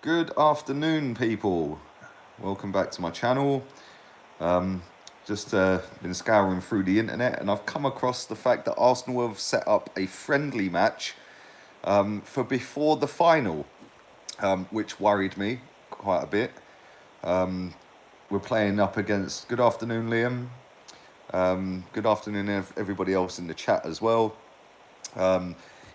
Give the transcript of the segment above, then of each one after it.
Good afternoon, people. Welcome back to my channel. Just been scouring through the internet and I've come across the fact that Arsenal have set up a friendly match for before the final, which worried me quite a bit. We're playing up against. Good afternoon, Liam. Good afternoon, everybody else in the chat as well.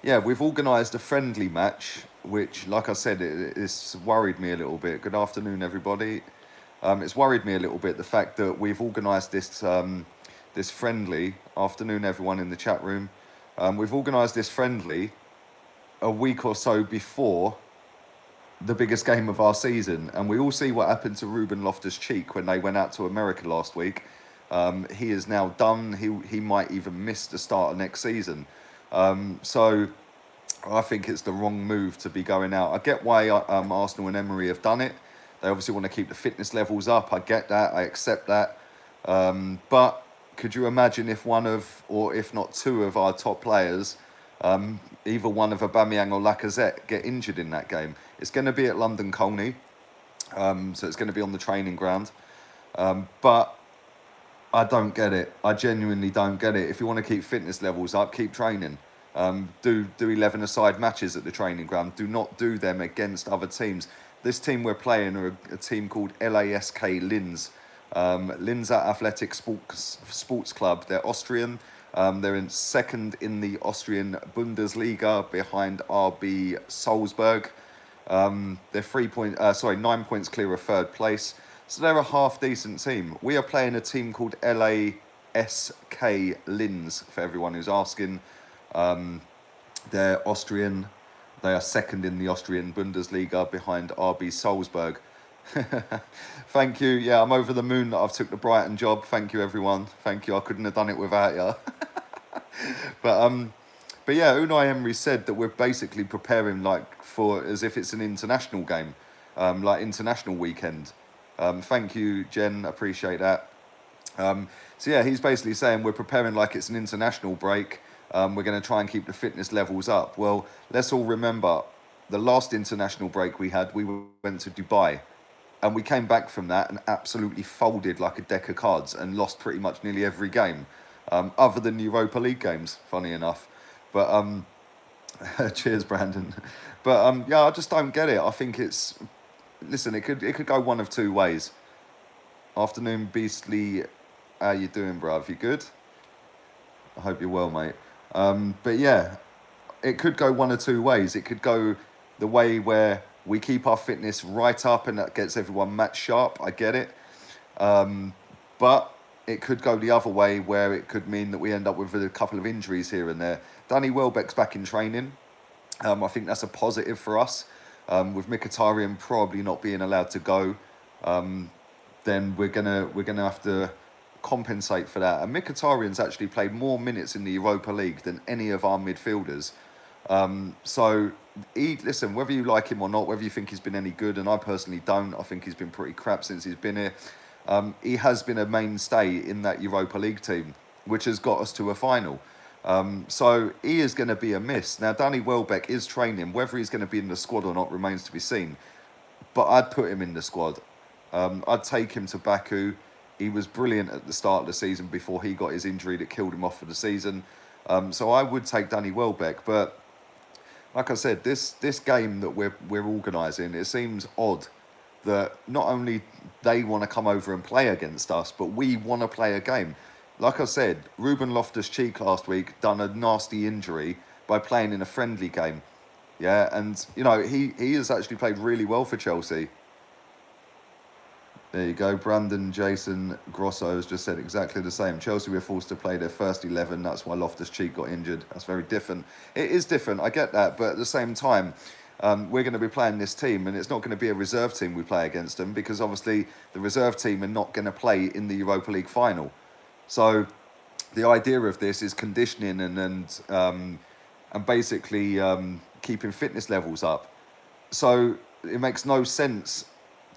Yeah, we've organised a friendly match, which, like I said, it's worried me a little bit. Good afternoon, everybody. It's worried me a little bit the fact that we've organised this friendly. Afternoon, everyone in the chat room. We've organised this friendly a week or so before the biggest game of our season, and we all see what happened to Ruben Loftus-Cheek when they went out to America last week. He is now done. He might even miss the start of next season. So I think it's the wrong move to be going out. I get why Arsenal and Emery have done it. They obviously want to keep the fitness levels up. I get that. I accept that. But could you imagine if one of, or if not two of our top players, either one of Aubameyang or Lacazette, get injured in that game? It's going to be at London Colney. So it's going to be on the training ground. But I don't get it. I genuinely don't get it. If you want to keep fitness levels up, keep training. Do 11-a-side matches at the training ground. Do not do them against other teams. This team we're playing are a team called LASK Linz. Linz Athletic Sports Club. They're Austrian. They're in second in the Austrian Bundesliga behind RB Salzburg. They're 9 points clear of third place. So they're a half decent team. We are playing a team called LASK Linz, for everyone who's asking. They're Austrian. They are second in the Austrian Bundesliga behind RB Salzburg. Thank you. Yeah, I'm over the moon that I've took the Brighton job. Thank you, everyone. Thank you. I couldn't have done it without you. But yeah, Unai Emery said that we're basically preparing for as if it's an international game, like international weekend. Thank you, Jen. Appreciate that. So yeah, he's basically saying we're preparing like it's an international break. We're going to try and keep the fitness levels up. Well, let's all remember the last international break we had, we went to Dubai. And we came back from that and absolutely folded like a deck of cards and lost pretty much nearly every game, other than Europa League games, funny enough. But cheers, Brandon. But yeah, I just don't get it. I think it's, listen, it could go one of two ways. Afternoon, Beastly. How you doing, bruv? You good? I hope you're well, mate. But yeah, it could go one of two ways. It could go the way where we keep our fitness right up and that gets everyone match sharp. I get it. But it could go the other way where it could mean that we end up with a couple of injuries here and there. Danny Welbeck's back in training. I think that's a positive for us. With Mkhitaryan probably not being allowed to go, then we're gonna have to compensate for that. And Mkhitaryan's actually played more minutes in the Europa League than any of our midfielders. So listen, whether you like him or not, whether you think he's been any good, and I personally don't, I think he's been pretty crap since he's been here. He has been a mainstay in that Europa League team, which has got us to a final. So he is going to be a miss. Now, Danny Welbeck is training. Whether he's going to be in the squad or not remains to be seen. But I'd put him in the squad. I'd take him to Baku. He was brilliant at the start of the season before he got his injury that killed him off for the season. So I would take Danny Welbeck. But like I said, this game that we're organising, it seems odd that not only they want to come over and play against us, but we want to play a game. Like I said, Ruben Loftus-Cheek last week done a nasty injury by playing in a friendly game. Yeah, and, you know, he has actually played really well for Chelsea. There you go. Brandon Jason Grosso has just said exactly the same. Chelsea were forced to play their first 11. That's why Loftus-Cheek got injured. That's very different. It is different. I get that. But at the same time, we're going to be playing this team, and it's not going to be a reserve team we play against them, because obviously the reserve team are not going to play in the Europa League final. So the idea of this is conditioning and basically keeping fitness levels up. So it makes no sense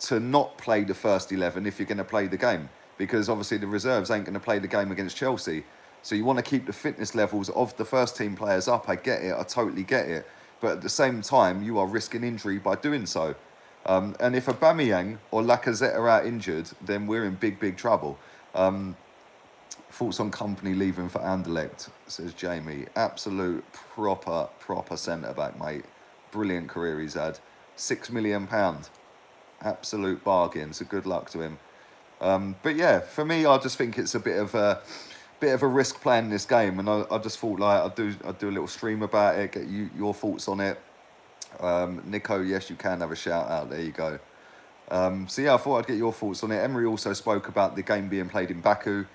to not play the first 11 if you're going to play the game, because obviously the reserves ain't going to play the game against Chelsea. So you want to keep the fitness levels of the first team players up. I get it. I totally get it. But at the same time, you are risking injury by doing so. And if Aubameyang or Lacazette are out injured, then we're in big trouble. Thoughts on Company leaving for Anderlecht, says Jamie. Absolute proper centre-back, mate. Brilliant career he's had. £6 million. Absolute bargain, so good luck to him. But yeah, for me, I just think it's a bit of a risk playing this game, and I just thought like I'd do a little stream about it, get your thoughts on it. Nico, yes, you can have a shout out. There you go. So yeah, I thought I'd get your thoughts on it. Emery also spoke about the game being played in Baku.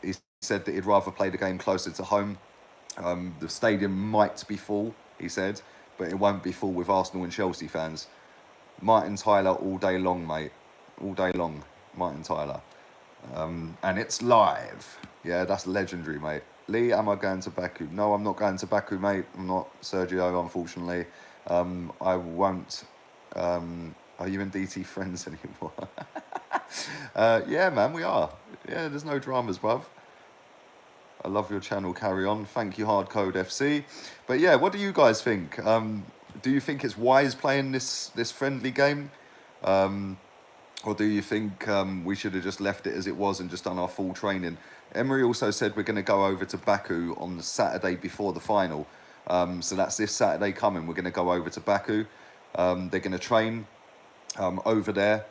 He said that he'd rather play the game closer to home. The stadium might be full, he said, but it won't be full with Arsenal and Chelsea fans. Martin Tyler all day long, mate. All day long, Martin Tyler. And it's live. Yeah, that's legendary, mate. Lee, am I going to Baku? No, I'm not going to Baku, mate. I'm not, Sergio, unfortunately. I won't. Are you and DT friends anymore? Yeah, man, we are. Yeah, there's no dramas, bruv. I love your channel, carry on. Thank you, Hardcode FC. But yeah, what do you guys think? Do you think it's wise playing this friendly game? Or do you think we should have just left it as it was and just done our full training? Emery also said we're going to go over to Baku on the Saturday before the final. So that's this Saturday coming. We're going to go over to Baku. They're going to train over there,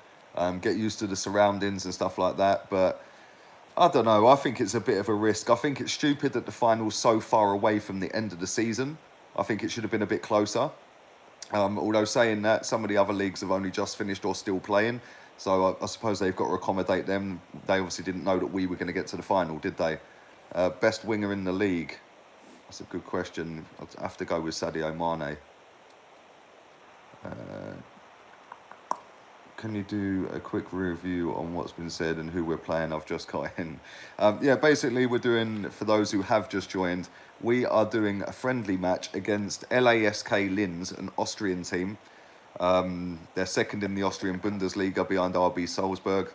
get used to the surroundings and stuff like that. But I don't know. I think it's a bit of a risk. I think it's stupid that the final's so far away from the end of the season. I think it should have been a bit closer. Although saying that, some of the other leagues have only just finished or still playing. So I suppose they've got to accommodate them. They obviously didn't know that we were going to get to the final, did they? Best winger in the league? That's a good question. I'd have to go with Sadio Mane. Can you do a quick review on what's been said and who we're playing? I've just got in. Yeah, basically we're doing, for those who have just joined, we are doing a friendly match against LASK Linz, an Austrian team. They're second in the Austrian Bundesliga behind RB Salzburg.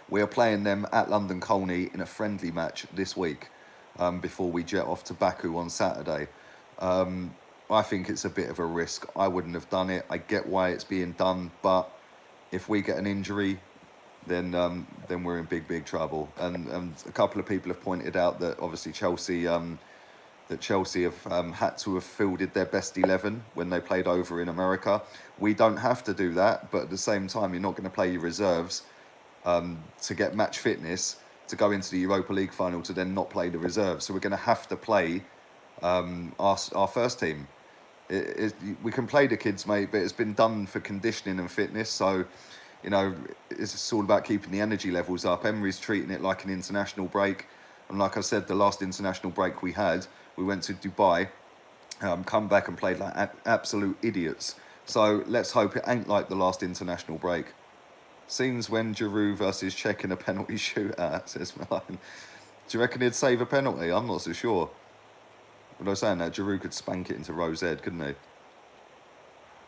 We are playing them at London Colney in a friendly match this week before we jet off to Baku on Saturday. I think it's a bit of a risk. I wouldn't have done it. I get why it's being done, but if we get an injury, then we're in big trouble. And a couple of people have pointed out that obviously Chelsea have had to have fielded their best 11 when they played over in America. We don't have to do that, but at the same time, you're not going to play your reserves to get match fitness to go into the Europa League final to then not play the reserves. So we're going to have to play our first team. We can play the kids, mate, but it's been done for conditioning and fitness. So, you know, it's all about keeping the energy levels up. Emery's treating it like an international break. And like I said, the last international break we had, we went to Dubai, come back and played like absolute idiots. So let's hope it ain't like the last international break. Scenes when Giroud versus Czech in a penalty shootout, says Marjan. Do you reckon he'd save a penalty? I'm not so sure. But I was saying that Giroud could spank it into Rose Ed, couldn't he?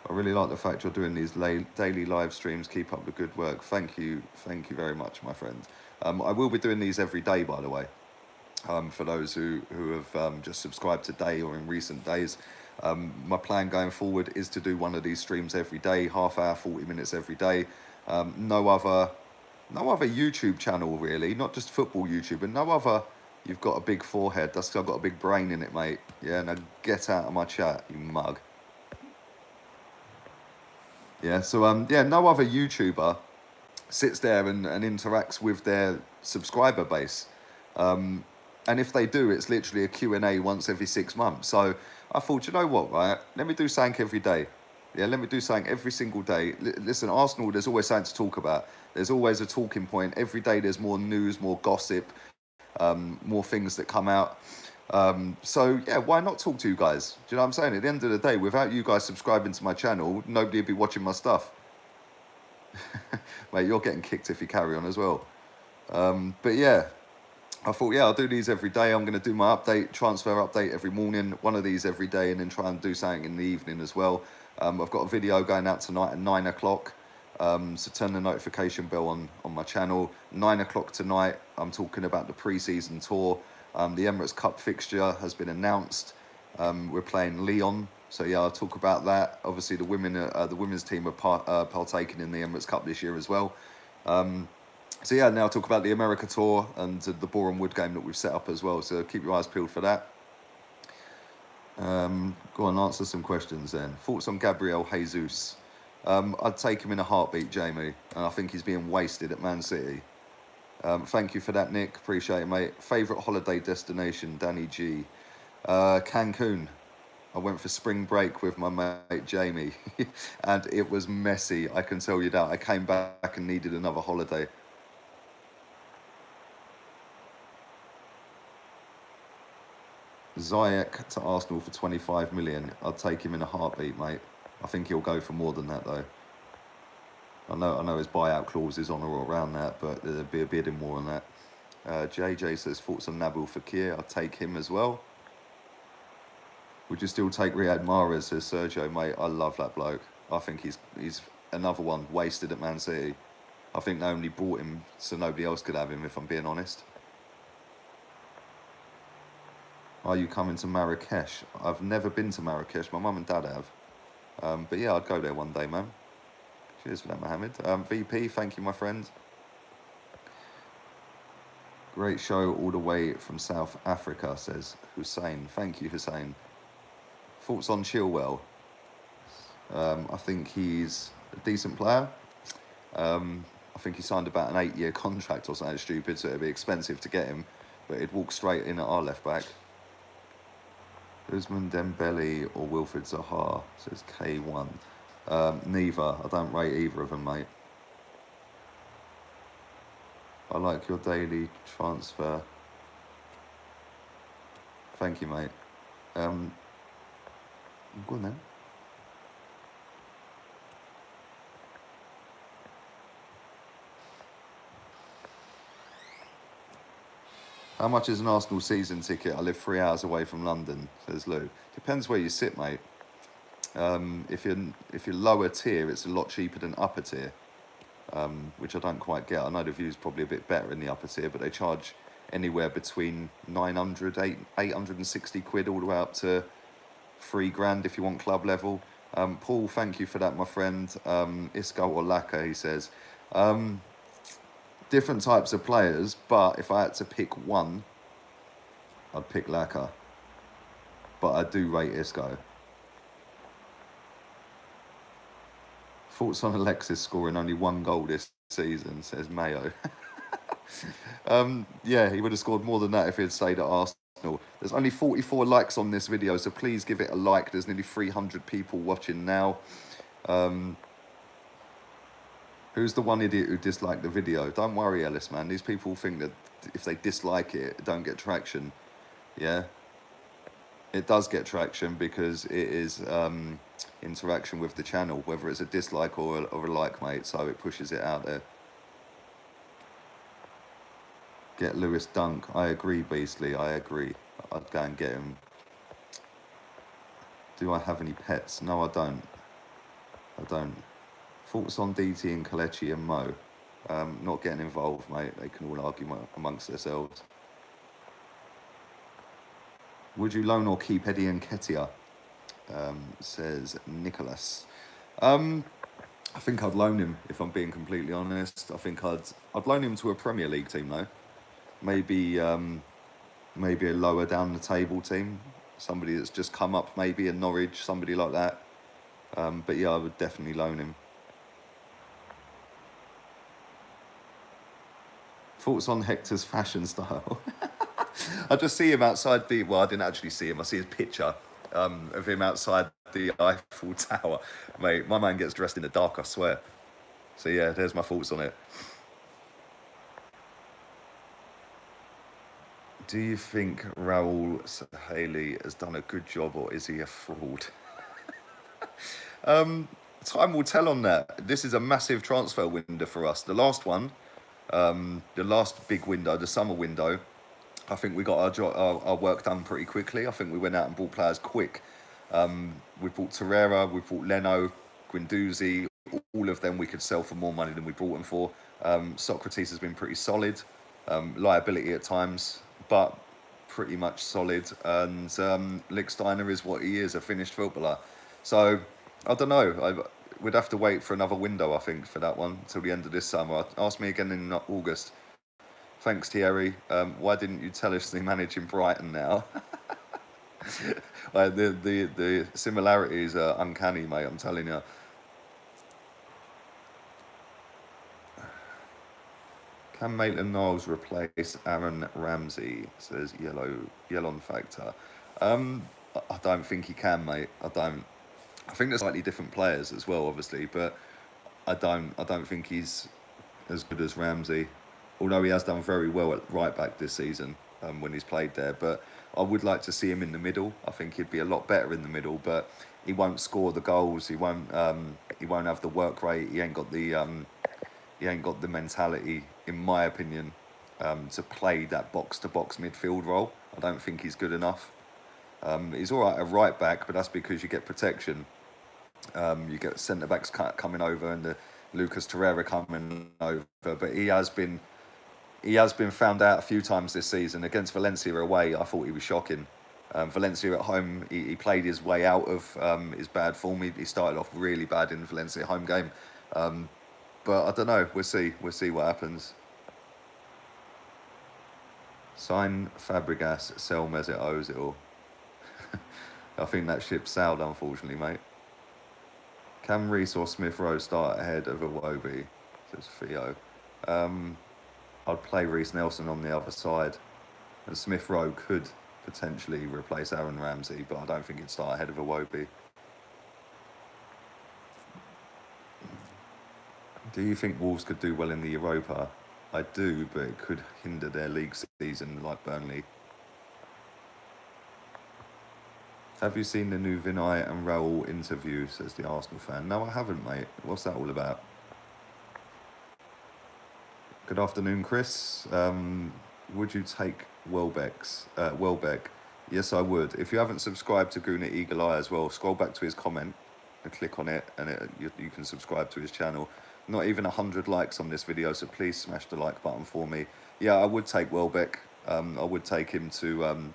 I really like the fact you're doing these daily live streams. Keep up the good work. Thank you very much, my friend. I will be doing these every day, by the way. For those who have just subscribed today or in recent days. My plan going forward is to do one of these streams every day, half hour, 40 minutes every day. No other YouTube channel really, not just football YouTube, but no other. You've got a big forehead. That's 'cause I've got a big brain in it, mate. Yeah, now get out of my chat, you mug. Yeah, so yeah, no other YouTuber sits there and interacts with their subscriber base. And if they do, it's literally a Q&A once every 6 months. So I thought, you know what, right? Let me do something every day. Yeah, let me do something every single day. Listen, Arsenal, there's always something to talk about. There's always a talking point. Every day there's more news, more gossip, more things that come out. So yeah, why not talk to you guys? Do you know what I'm saying? At the end of the day, without you guys subscribing to my channel, nobody would be watching my stuff. Mate, you're getting kicked if you carry on as well. But yeah, I thought, yeah, I'll do these every day. I'm going to do my transfer update every morning, one of these every day, and then try and do something in the evening as well. I've got a video going out tonight at 9 o'clock. So turn the notification bell on my channel. 9 o'clock tonight, I'm talking about the pre-season tour. The Emirates Cup fixture has been announced. We're playing Lyon, So yeah, I'll talk about that. Obviously, the women's team are partaking in the Emirates Cup this year as well. So yeah, now I'll talk about the America Tour and the Boreham Wood game that we've set up as well. So keep your eyes peeled for that. Go on, answer some questions then. Thoughts on Gabriel Jesus? I'd take him in a heartbeat, Jamie, and I think he's being wasted at Man City. Thank you for that, Nick. Appreciate it, mate. Favourite holiday destination, Danny G. Cancun. I went for spring break with my mate Jamie, and it was messy, I can tell you that. I came back and needed another holiday. Ziyech to Arsenal for 25 million. I'd take him in a heartbeat, mate. I think he'll go for more than that, though. I know his buyout clause is on or around that, but there'd be a bidding more on that. JJ says, thoughts on Nabil Fekir. I'd take him as well. Would you still take Riyad Mahrez, says Sergio, mate? I love that bloke. I think he's another one wasted at Man City. I think they only bought him so nobody else could have him, if I'm being honest. Are you coming to Marrakesh? I've never been to Marrakesh. My mum and dad have. But yeah, I'd go there one day, man. Cheers for that, Mohammed. VP, thank you, my friend. Great show all the way from South Africa, says Hussein. Thank you, Hussein. Thoughts on Chilwell? I think he's a decent player. I think he signed about an 8-year contract or something stupid, so it'd be expensive to get him. But he'd walk straight in at our left back. Usman Dembele or Wilfried Zaha, says K1. Neither. I don't rate either of them, mate. I like your daily transfer. Thank you, mate. Go on then. How much is an Arsenal season ticket? I live 3 hours away from London, says Lou. Depends where you sit, mate. If you're lower tier, it's a lot cheaper than upper tier, which I don't quite get. I know the view's probably a bit better in the upper tier, but they charge anywhere between 860 quid all the way up to £3,000 if you want club level. Paul, thank you for that, my friend. Isco or Laka, he says. Different types of players, but if I had to pick one, I'd pick Laka. But I do rate Isco. Thoughts on Alexis scoring only 1 goal this season, says Mayo. Yeah, he would have scored more than that if he had stayed at Arsenal. There's only 44 likes on this video, so please give it a like. There's nearly 300 people watching now. Who's the one idiot who disliked the video? Don't worry, Ellis, man. These people think that if they dislike it, it don't get traction. Yeah? It does get traction because it is interaction with the channel, whether it's a dislike or a like, mate. So it pushes it out there. Get Lewis Dunk. I agree, Beastly. I agree. I'd go and get him. Do I have any pets? No, I don't. I don't. Thoughts on DT and Kelechi and Mo? Not getting involved, mate. They can all argue amongst themselves. Would you loan or keep Eddie Nketiah? Says Nicholas. I think I'd loan him, if I'm being completely honest. I think I'd loan him to a Premier League team, though. Maybe a lower down the table team. Somebody that's just come up, maybe in Norwich, somebody like that. But yeah, I would definitely loan him. Thoughts on Hector's fashion style? I just see him outside well, I didn't actually see him. I see his picture of him outside the Eiffel Tower. Mate, my man gets dressed in the dark, I swear. So yeah, there's my thoughts on it. Do you think Raul Saheli has done a good job, or is he a fraud? Time will tell on that. This is a massive transfer window for us. The last one, the last big window, the summer window, I think we got our work done pretty quickly. I think we went out and bought players quick. We bought Torreira, we bought Leno, Guendouzi. All of them we could sell for more money than we bought them for. Socrates has been pretty solid. Liability at times, but pretty much solid, and Lichtsteiner is what he is, a finished footballer. So I don't know. We'd have to wait for another window, I think, for that one till the end of this summer. Ask me again in August. Thanks, Thierry. Why didn't you tell us they're managing Brighton now? The similarities are uncanny, mate. I'm telling you. Can Maitland-Niles replace Aaron Ramsey? Says Yellon Factor. I don't think he can, mate. I don't. I think they're slightly different players as well, obviously, but I don't think he's as good as Ramsey. Although he has done very well at right back this season when he's played there. But I would like to see him in the middle. I think he'd be a lot better in the middle, but he won't score the goals. He won't have the work rate. He ain't got the mentality, in my opinion, to play that box-to-box midfield role. I don't think he's good enough. He's all right at right back, but that's because you get protection. You get centre backs coming over and the Lucas Torreira coming over, but he has been found out a few times this season. Against Valencia away, I thought he was shocking. Valencia at home, he played his way out of his bad form. He started off really bad in the Valencia home game. But I don't know. We'll see what happens. Sign Fabregas, sell Mesut Ozil. I think that ship sailed, unfortunately, mate. Can Reece or Smith Rowe start ahead of Iwobi? Says Theo. I'd play Reece Nelson on the other side, and Smith Rowe could potentially replace Aaron Ramsey, but I don't think he'd start ahead of Iwobi. Do you think Wolves could do well in the Europa? I do, but it could hinder their league season like Burnley. Have you seen the new Vinay and Raul interview, says the Arsenal fan? No, I haven't, mate. What's that all about? Good afternoon, Chris. Would you take Welbeck? Yes, I would. If you haven't subscribed to Guna Eagle Eye as well, scroll back to his comment and click on it, and you can subscribe to his channel. Not even 100 likes on this video, so please smash the like button for me. Yeah, I would take Welbeck. I would take him to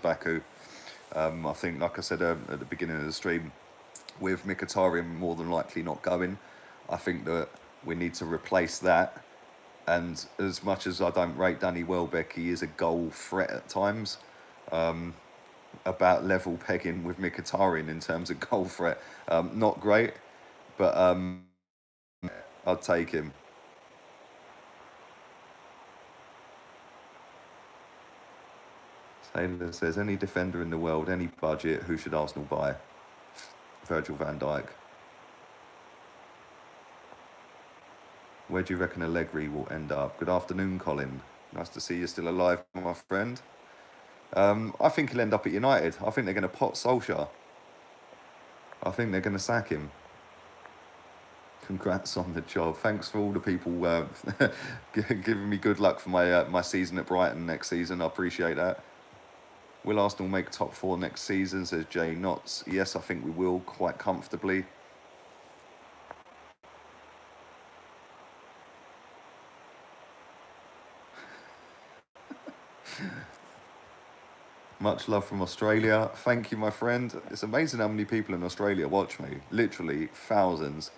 Baku. I think, like I said at the beginning of the stream, with Mkhitaryan more than likely not going, I think that we need to replace that. And as much as I don't rate Danny Welbeck, he is a goal threat at times. About level pegging with Mkhitaryan in terms of goal threat. Not great, but I'd take him. Taylor says, any defender in the world, any budget, who should Arsenal buy? Virgil van Dijk. Where do you reckon Allegri will end up? Good afternoon, Colin. Nice to see you still alive, my friend. I think he'll end up at United. I think they're going to pot Solskjaer. I think they're going to sack him. Congrats on the job. Thanks for all the people giving me good luck for my season at Brighton next season. I appreciate that. Will Arsenal make top 4 next season, says Jay Knotts. Yes, I think we will, quite comfortably. Much love from Australia. Thank you, my friend. It's amazing how many people in Australia watch me. Literally thousands.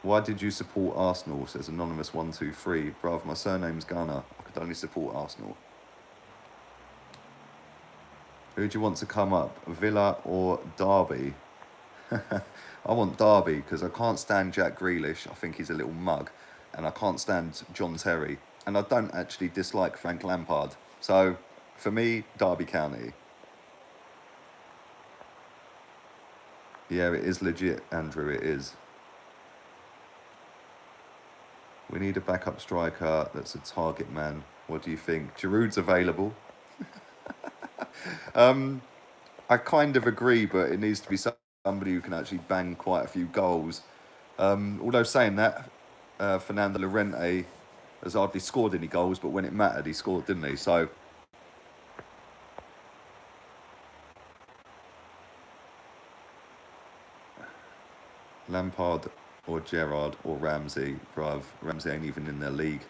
Why did you support Arsenal, says Anonymous123. Bruv, my surname's Gunner. I could only support Arsenal. Who do you want to come up, Villa or Derby? I want Derby because I can't stand Jack Grealish. I think he's a little mug. And I can't stand John Terry. And I don't actually dislike Frank Lampard. So, for me, Derby County. Yeah, it is legit, Andrew, it is. We need a backup striker that's a target man. What do you think? Giroud's available. I kind of agree, but it needs to be somebody who can actually bang quite a few goals. Although saying that, Fernando Llorente has hardly scored any goals, but when it mattered, he scored, didn't he? So, Lampard or Gerrard or Ramsey, bruv. Ramsey ain't even in their league.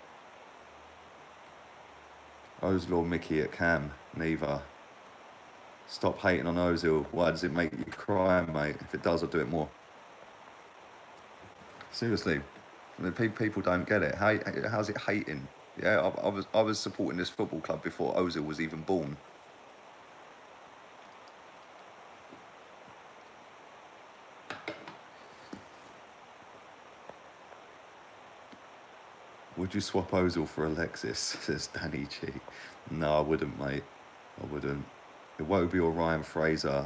Ozil or Mickey at Cam? Neither. Stop hating on Ozil. Why does it make you cry, mate? If it does, I'll do it more. Seriously, people don't get it. How's it hating? Yeah, I was supporting this football club before Ozil was even born. Would you swap Ozil for Alexis? Says Danny G. No, I wouldn't, mate. I wouldn't. It won't be or Ryan Fraser.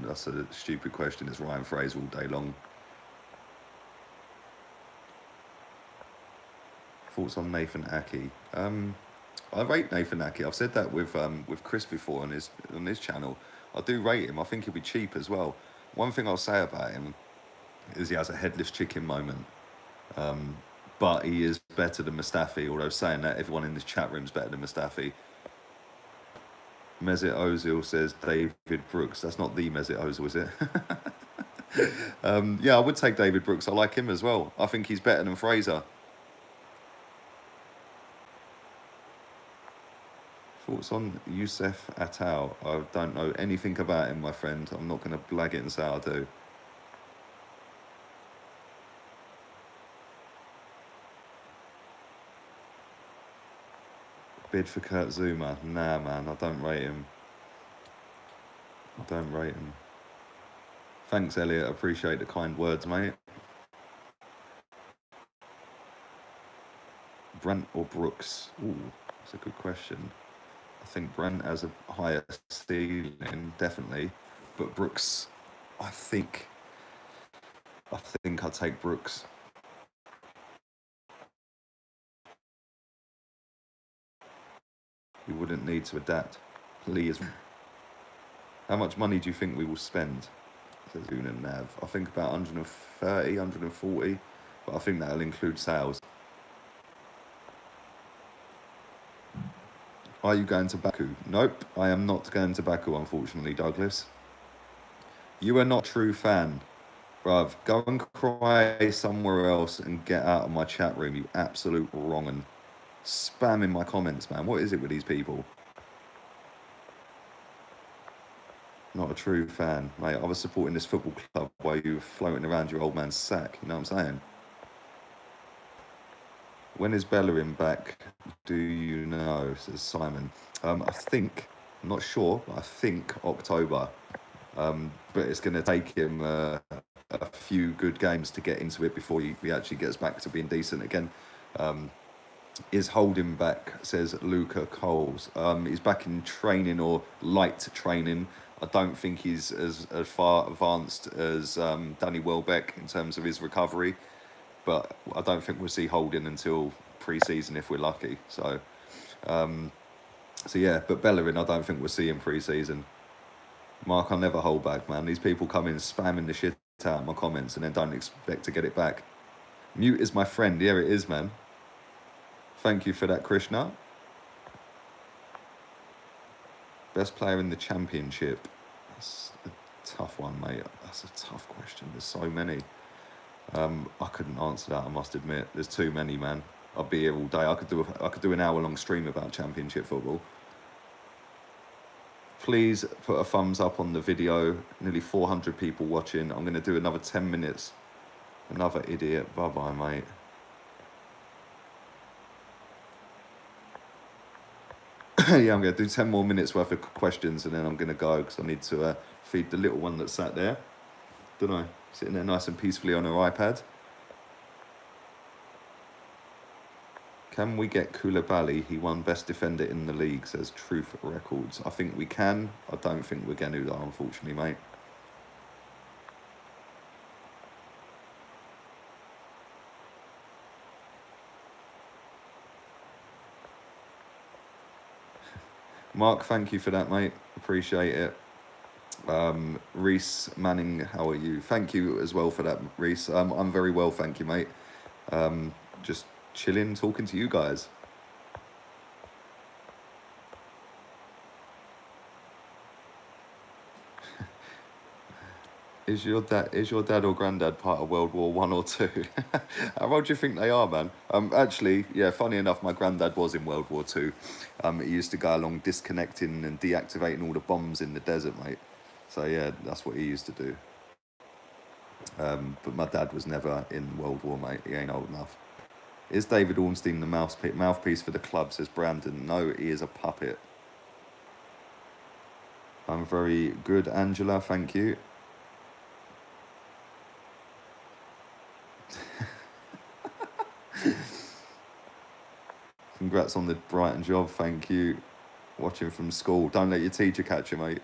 That's a stupid question. It's Ryan Fraser all day long. Thoughts on Nathan Aki? I rate Nathan Aki. I've said that with Chris before on his channel. I do rate him. I think he'll be cheap as well. One thing I'll say about him is he has a headless chicken moment. But he is better than Mustafi, although saying that, everyone in this chat room is better than Mustafi. Mesut Ozil says David Brooks. That's not the Mesut Ozil, is it? Yeah, I would take David Brooks. I like him as well. I think he's better than Fraser. Thoughts on Youssef Attal? I don't know anything about him, my friend. I'm not going to blag it and say I do. Bid for Kurt Zuma? Nah, man, I don't rate him. I don't rate him. Thanks, Elliot. Appreciate the kind words, mate. Brent or Brooks? Ooh, that's a good question. I think Brent has a higher ceiling, definitely. But Brooks, I think I'd take Brooks. We wouldn't need to adapt. Please. How much money do you think we will spend? Says Una Nav. I think about 130, 140, but I think that'll include sales. Are you going to Baku? Nope, I am not going to Baku, unfortunately, Douglas. You are not a true fan. Bruv, go and cry somewhere else and get out of my chat room, you absolute wrong and spamming my comments, man. What is it with these people? Not a true fan, mate. I was supporting this football club while you were floating around your old man's sack, you know what I'm saying? When is Bellerin back? Do you know? Says Simon. I think, I'm not sure, but I think October. But it's going to take him a few good games to get into it before he actually gets back to being decent again. Is holding back, says Luca Coles. He's back in training or light training. I don't think he's as far advanced as Danny Welbeck in terms of his recovery, but I don't think we'll see Holding until pre-season if we're lucky. So yeah, but Bellerin I don't think we'll see in pre-season. Mark, I'll never hold back, man. These people come in spamming the shit out of my comments and then don't expect to get it back. Mute is my friend. Yeah, it is, man. Thank you for that, Krishna. Best player in the championship? That's a tough one, mate. That's a tough question. There's so many. I couldn't answer that, I must admit. There's too many, man. I'd be here all day. I could do an hour-long stream about championship football. Please put a thumbs up on the video. Nearly 400 people watching. I'm going to do another 10 minutes. Another idiot. Bye-bye, mate. Yeah, I'm going to do 10 more minutes worth of questions and then I'm going to go because I need to feed the little one that sat there. Don't I? Sitting there nice and peacefully on her iPad. Can we get Koulibaly? He won best defender in the league, says Truth Records. I think we can. I don't think we're going to, unfortunately, mate. Mark, thank you for that, mate. Appreciate it. Reese Manning, how are you? Thank you as well for that, Reese. I'm very well, thank you, mate. Just chilling, talking to you guys. Is your dad or granddad part of World War One or two? How old do you think they are, man? Actually, yeah. Funny enough, my granddad was in World War Two. He used to go along disconnecting and deactivating all the bombs in the desert, mate. So yeah, that's what he used to do. But my dad was never in World War, mate. He ain't old enough. Is David Ornstein the mouthpiece for the club? Says Brandon. No, he is a puppet. I'm very good, Angela. Thank you. Congrats on the Brighton job. Thank you. Watching from school. Don't let your teacher catch you, mate.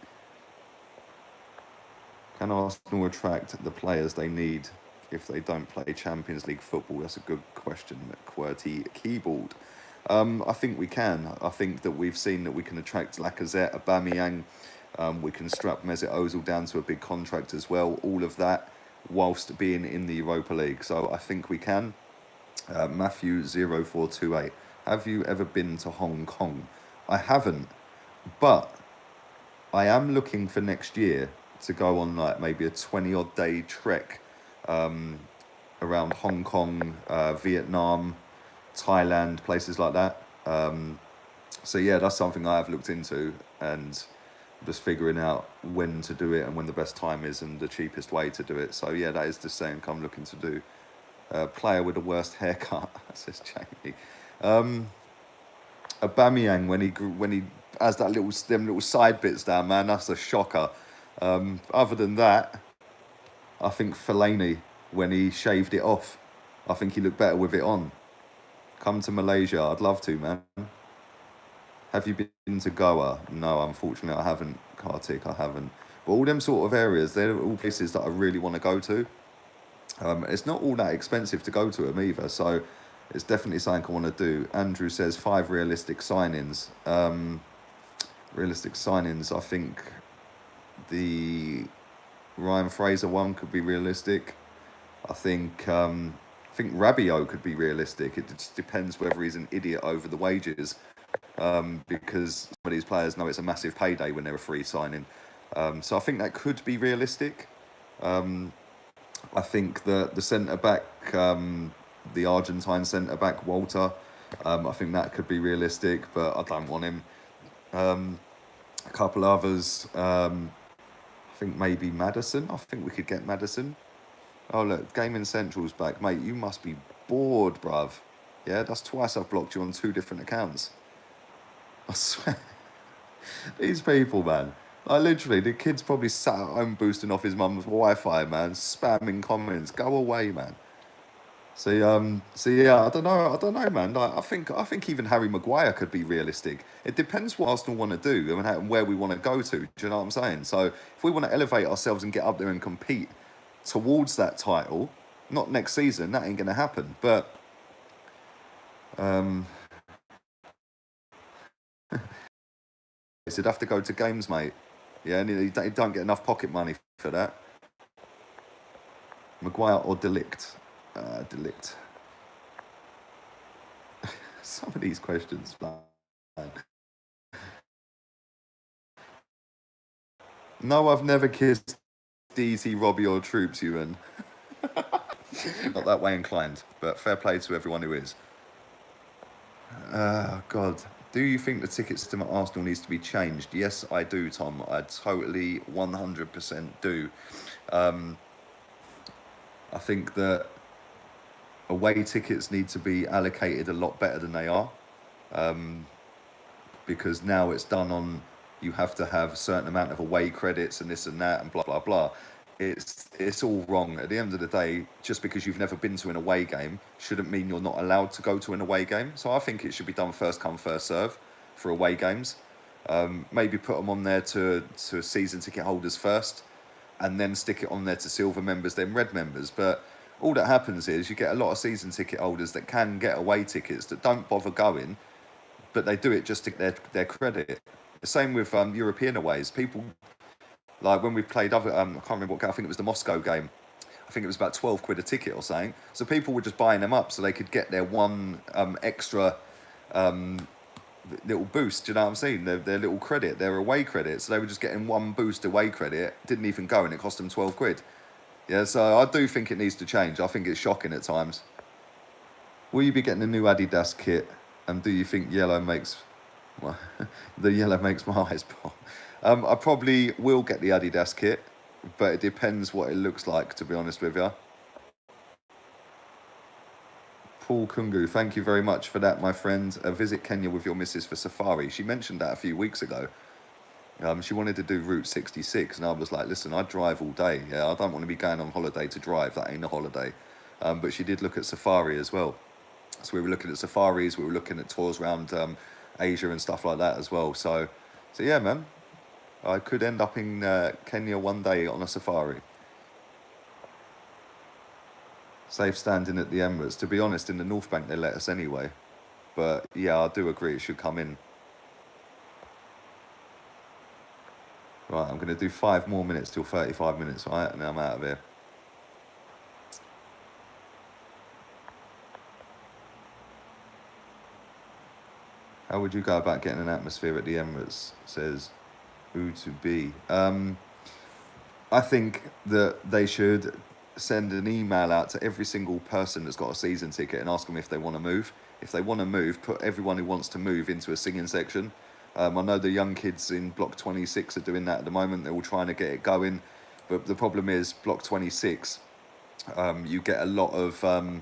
Can Arsenal attract the players they need if they don't play Champions League football? That's a good question, QWERTY Keyboard. I think we can. I think that we've seen that we can attract Lacazette, Aubameyang. We can strap Mesut Ozil down to a big contract as well. All of that whilst being in the Europa League. So I think we can. Matthew0428. Have you ever been to Hong Kong? I haven't, but I am looking for next year to go on like maybe a 20 odd day trek around Hong Kong, Vietnam, Thailand, places like that. So yeah, that's something I have looked into and just figuring out when to do it and when the best time is and the cheapest way to do it. So yeah, that is the thing I'm looking to do. Player with the worst haircut, says Jamie. Aubameyang when he has them little side bits down, man, that's a shocker. Other than that, I think Fellaini when he shaved it off, I think he looked better with it on. Come to Malaysia, I'd love to, man. Have you been to Goa? No, unfortunately, I haven't. Kartik, I haven't. But all them sort of areas, they're all places that I really want to go to. It's not all that expensive to go to them either, so it's definitely something I want to do. Andrew says 5 realistic signings. Realistic signings, I think the Ryan Fraser one could be realistic. I think Rabiot could be realistic. It just depends whether he's an idiot over the wages, because some of these players know it's a massive payday when they're a free signing. So I think that could be realistic. I think the centre back, the Argentine centre back Walter, I think that could be realistic, but I don't want him. A couple others, I think maybe Maddison. I think we could get Maddison. Oh look, Gaming Central's back, mate. You must be bored, bruv. Yeah, that's twice I've blocked you on 2 different accounts. I swear, these people, man. Like literally, the kid's probably sat at home boosting off his mum's Wi-Fi, man, spamming comments. Go away, man. So yeah, I don't know, man. Like, I think even Harry Maguire could be realistic. It depends what Arsenal want to do and where we want to go to. Do you know what I'm saying? So if we want to elevate ourselves and get up there and compete towards that title, not next season, that ain't gonna happen. But he'd have to go to games, mate. Yeah, and he don't get enough pocket money for that. Maguire or Delict? Delict. Some of these questions, man. No, I've never kissed DT, Robbie, or Troops, Ewan. Not that way inclined, but fair play to everyone who is. God. Do you think the ticket system at Arsenal needs to be changed? Yes, I do, Tom. I totally 100% do. I think that away tickets need to be allocated a lot better than they are, because now it's done on, you have to have a certain amount of away credits and this and that and blah blah blah. It's all wrong. At the end of the day, just because you've never been to an away game shouldn't mean you're not allowed to go to an away game. So I think it should be done first come first serve for away games. Maybe put them on there to season ticket holders first, and then stick it on there to silver members, then red members. But all that happens is you get a lot of season ticket holders that can get away tickets that don't bother going, but they do it just to get their credit. The same with European aways. People, like when we played other, I can't remember what game, I think it was the Moscow game. I think it was about 12 quid a ticket or something. So people were just buying them up so they could get their one extra little boost, do you know what I'm saying? Their little credit, their away credit. So they were just getting one boost away credit, didn't even go, and it cost them 12 quid. Yeah, so I do think it needs to change. I think it's shocking at times. Will you be getting a new Adidas kit? And do you think yellow makes the yellow makes my eyes pop? I probably will get the Adidas kit, but it depends what it looks like, to be honest with you. Paul Kungu, thank you very much for that, my friend. Visit Kenya with your missus for safari. She mentioned that a few weeks ago. She wanted to do Route 66, and I was like, listen, I drive all day. Yeah, I don't want to be going on holiday to drive. That ain't a holiday. But she did look at safari as well. So we were looking at safaris, we were looking at tours around Asia and stuff like that as well. So yeah, man, I could end up in Kenya one day on a safari. Safe standing at the Emirates. To be honest, in the North Bank they let us anyway. But yeah, I do agree it should come in. Right, I'm going to do 5 more minutes till 35 minutes, right? And then I'm out of here. How would you go about getting an atmosphere at the Emirates? Says U2B. I think that they should send an email out to every single person that's got a season ticket and ask them if they want to move. If they want to move, put everyone who wants to move into a singing section. I know the young kids in Block 26 are doing that at the moment. They're all trying to get it going. But the problem is, Block 26, you get a lot of... well,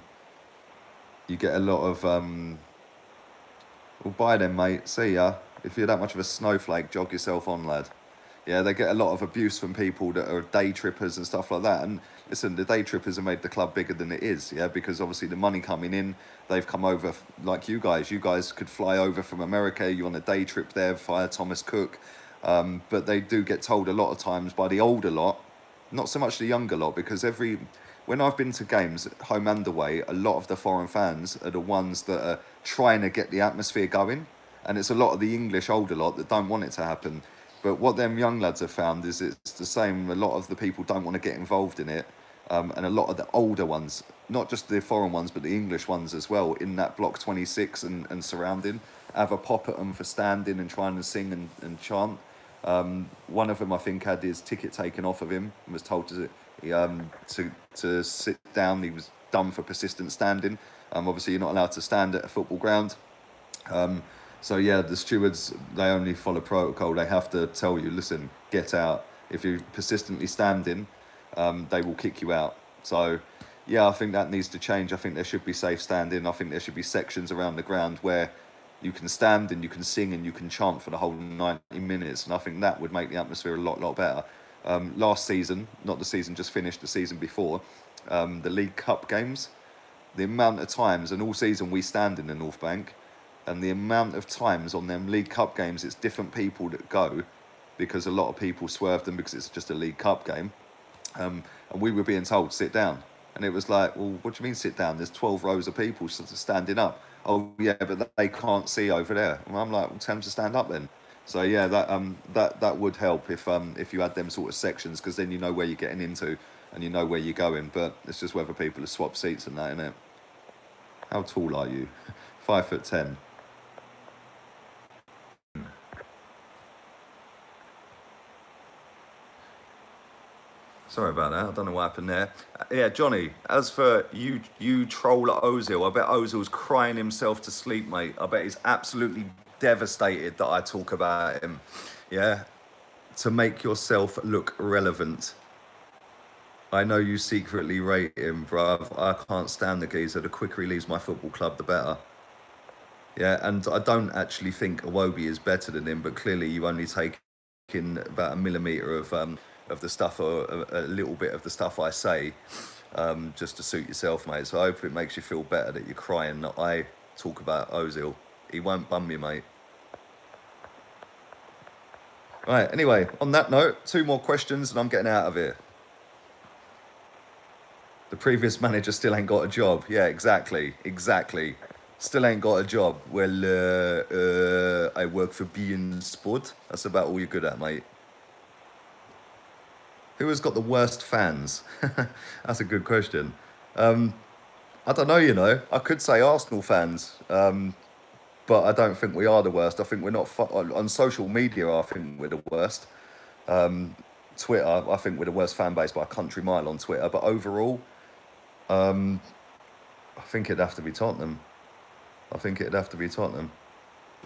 bye then, mate. See ya. If you're that much of a snowflake, jog yourself on, lad. Yeah, they get a lot of abuse from people that are day trippers and stuff like that. And listen, the day trippers have made the club bigger than it is, yeah, because obviously the money coming in, they've come over like you guys. You guys could fly over from America. You're on a day trip there via Thomas Cook. But they do get told a lot of times by the older lot, not so much the younger lot, because when I've been to games, home and away, a lot of the foreign fans are the ones that are trying to get the atmosphere going. And it's a lot of the English older lot that don't want it to happen. But what them young lads have found is it's the same. A lot of the people don't want to get involved in it. And a lot of the older ones, not just the foreign ones, but the English ones as well, in that Block 26 and surrounding, have a pop at them for standing and trying to sing and chant. One of them, I think, had his ticket taken off of him and was told to sit down. He was done for persistent standing. Obviously, you're not allowed to stand at a football ground. So yeah, the stewards, they only follow protocol. They have to tell you, listen, get out. If you're persistently standing, they will kick you out. So yeah, I think that needs to change. I think there should be safe standing. I think there should be sections around the ground where you can stand and you can sing and you can chant for the whole 90 minutes. And I think that would make the atmosphere a lot better. Last season, not the season just finished, the season before, the League Cup games, the amount of times, and all season we stand in the North Bank, and the amount of times on them League Cup games, it's different people that go, because a lot of people swerve them because it's just a League Cup game. And we were being told, sit down. And it was like, well, what do you mean sit down? There's 12 rows of people standing up. Oh, yeah, but they can't see over there. And I'm like, well, tell them to stand up then. So, yeah, that would help if you had them sort of sections, because then you know where you're getting into and you know where you're going. But it's just whether people have swapped seats and that, innit? How tall are you? 5'10". Sorry about that. I don't know what happened there. Yeah, Johnny, as for you troll at Ozil, I bet Ozil's crying himself to sleep, mate. I bet he's absolutely devastated that I talk about him. Yeah? To make yourself look relevant. I know you secretly rate him, bruv. I can't stand the geezer. The quicker he leaves my football club, the better. Yeah, and I don't actually think Iwobi is better than him, but clearly you only take in about a millimetre of the stuff, or a little bit of the stuff I say, just to suit yourself, mate. So I hope it makes you feel better that you're crying that I talk about Ozil. He won't bum you, mate. Right, anyway, on that note, 2 more questions and I'm getting out of here. The previous manager still ain't got a job. Yeah, exactly. Still ain't got a job. Well, I work for beIN Sport. That's about all you're good at, mate. Who has got the worst fans? That's a good question. I don't know, you know. I could say Arsenal fans, but I don't think we are the worst. I think we're not... on social media, I think we're the worst. Twitter, I think we're the worst fan base by a country mile on Twitter. But overall, I think it'd have to be Tottenham. I think it'd have to be Tottenham.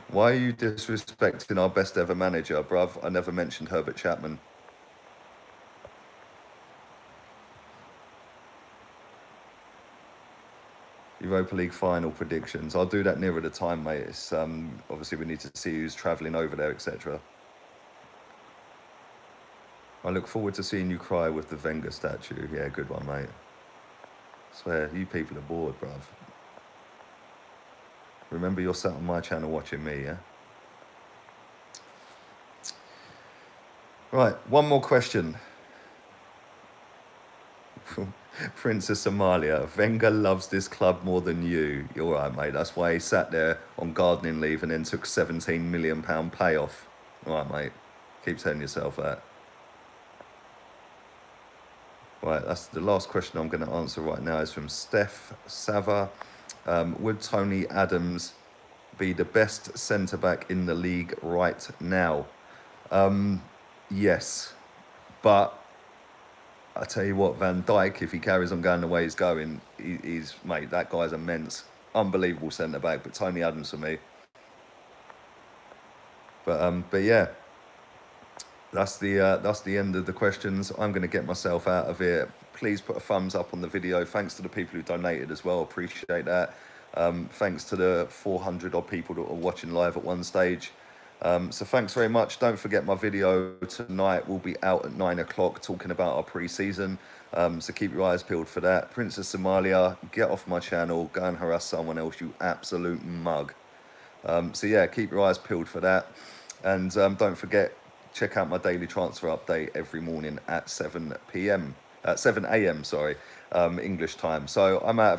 Why are you disrespecting our best ever manager, bruv? I never mentioned Herbert Chapman. Europa League final predictions. I'll do that nearer the time, mate. It's obviously we need to see who's travelling over there, etc. I look forward to seeing you cry with the Wenger statue. Yeah, good one, mate. I swear, you people are bored, bruv. Remember, you're sat on my channel watching me, yeah? Right, one more question. Princess Amalia, Wenger loves this club more than you. You're right, mate. That's why he sat there on gardening leave and then took £17 million payoff. All right, mate. Keep telling yourself that. Right, that's the last question I'm going to answer right now is from Steph Sava. Would Tony Adams be the best centre-back in the league right now? Yes, but I tell you what, Van Dijk, if he carries on going the way he's going, he's mate, that guy's immense, unbelievable centre-back. But Tony Adams for me. But yeah, that's the end of the questions. I'm going to get myself out of here. Please put a thumbs up on the video. Thanks to the people who donated as well. Appreciate that. Thanks to the 400 odd people that were watching live at one stage. So thanks very much. Don't forget my video tonight will be out at 9 o'clock talking about our pre-season. So keep your eyes peeled for that. Princess Somalia, get off my channel. Go and harass someone else, you absolute mug. So yeah, keep your eyes peeled for that. And don't forget, check out my daily transfer update every morning at 7 a.m. English time. So I'm out of here.